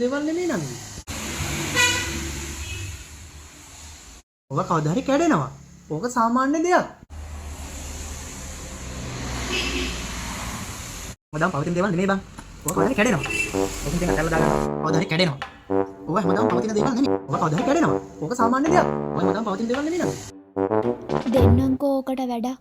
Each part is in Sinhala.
දේවල් නෙමෙයි නංගි. ඔබ කවදා හරි කැඩෙනවා. ඕක සාමාන්‍ය දෙයක්. හැමදාම පවතින දේවල් නෙමෙයි බං. ඕක කවදා හරි කැඩෙනවා. ඕකෙන් දෙයක් අතල්ලා දාගන්න. කවදා හරි කැඩෙනවා. ඕක හැමදාම පවතින දේවල් නෙමෙයි. ඕක කවදා හරි කැඩෙනවා. ඕක සාමාන්‍ය දෙයක්. ඕක හැමදාම පවතින දේවල් නෙමෙයි නංගි. දෙන්නම්කෝ ඕකට වැඩක්.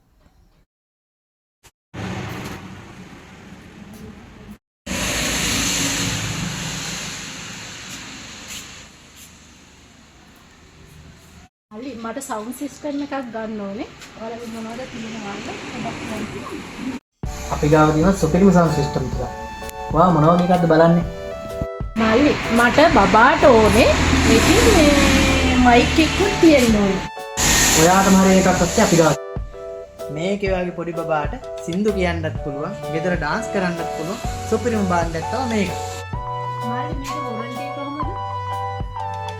අලි මට සවුන්ඩ් සිස්ටම් එකක් ගන්න ඕනේ. ඔයාලගේ මොනවද තියෙනවද? පොඩ්ඩක් කියන්න. අපි ගාව තියෙන සුපිරිම සවුන්ඩ් සිස්ටම් ටික. වා මොනවා මේකක්ද බලන්නේ? මල්ලි මට බබාට ඕනේ. ඉතින් මේ මයික් එකකුත් තියෙන්න ඕනේ. ඔයාටම හරි එකක් අස්සේ අපි ගාව. මේකේ වගේ පොඩි බබාට සින්දු කියන්නත් පුළුවන්, ගෙදර ඩාන්ස් කරන්නත් පුළුවන්. සුපිරිම බාණ්ඩයක් තමයි මේක. මල්ලි මේක වොරන්ටි එක කොහමද?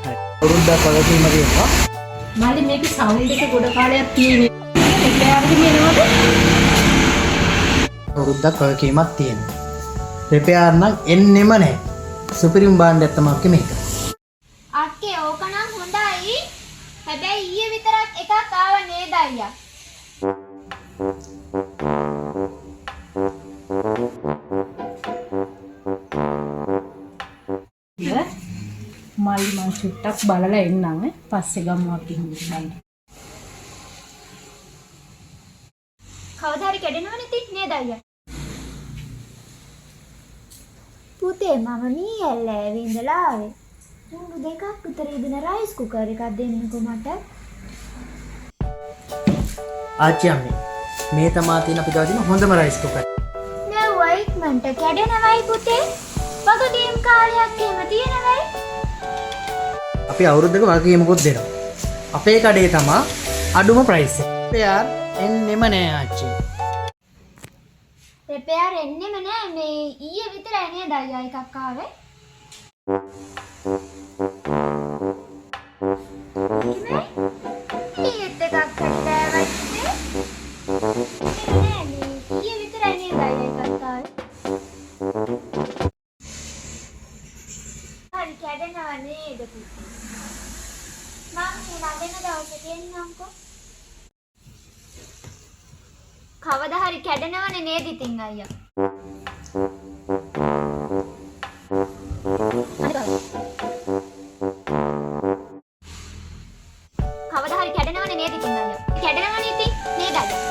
හරි. වරුද්දක් වගකීම තියෙනවා. මල්ලි මේකේ සවුන්ඩ් එක ගොඩ කාලයක් තියෙන්නේ. රිපෙයාර්ද කියනවද? වරුද්දක් වගකීමක් තියෙනවා. රිපෙයාර් නම් එන්නෙම නැහැ. සුපිරිම බාණ්ඩයක් තමයි මේක. අක්කේ ඕක නම් හොඳයි. හැබැයි ඊයේ විතරක් එකක් ආව නේද අයියා? මල්ලි මං චුට්ටක් බලලා එන්නම් ඈ. පස්සේ ගමු අපි බලන්න. කවදා හරි කැඩෙනවනේ තිත් නේද අයියා? පුතේ මම මීයල්ල ඇවිඳලා ආවේ. උණු දෙකක් විතර ඉදින රයිස් කුකර් එකක් දෙන්නකෝ මට. ආච්චි අම්මේ මේ තමා තියෙන අපි ගාව තියෙන හොඳම රයිස් කුකර්. නෑ වයිට්මන්ට කැඩෙනවයි පුතේ. වගකීම් කාර්යයක් එහෙම තියෙනවයි. අපි අවුරුද්දක වගකීමකුත් දෙනවා. අපේ කඩේ තමා අඩුම ප්‍රයිස් එක. රිපෙයාර් එන්නෙම නෑ ආච්චි. රිපෙයාර් එන්නෙම නෑ මේ ඊයේ විතරයි නේද අයියා එකක් ආවේ. ඊයේත් එකක් කඩලා වත්තේ. නෑ මේ ඊයේ විතරයි නේද අයියා එකක් ආවේ. හරි කැඩෙනව නේද පුතේ? මම නගන දවසේ දෙන්නම්කෝ. කවදා හරි කැඩෙනවනේ නේද ඉතින් අයියා? කවදා හරි කැඩෙනවනේ නේද ඉතින් අයියා? කැඩෙනවනේ ඉතින් නේද අයියා?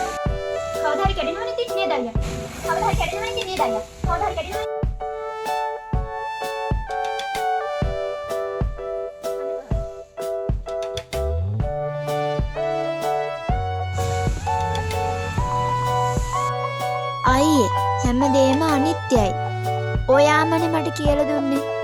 කවදා හරි කැඩෙනවනේ ඉතින් නේද අයියා? කවදා හරි කැඩෙනවනේ ඉතින් නේද අයියා? කවදා හරි කැඩෙනවනේ. අයියේ හැමදේම අනිත්‍යයි. ඔයාමනේ මට කියලා දුන්නේ.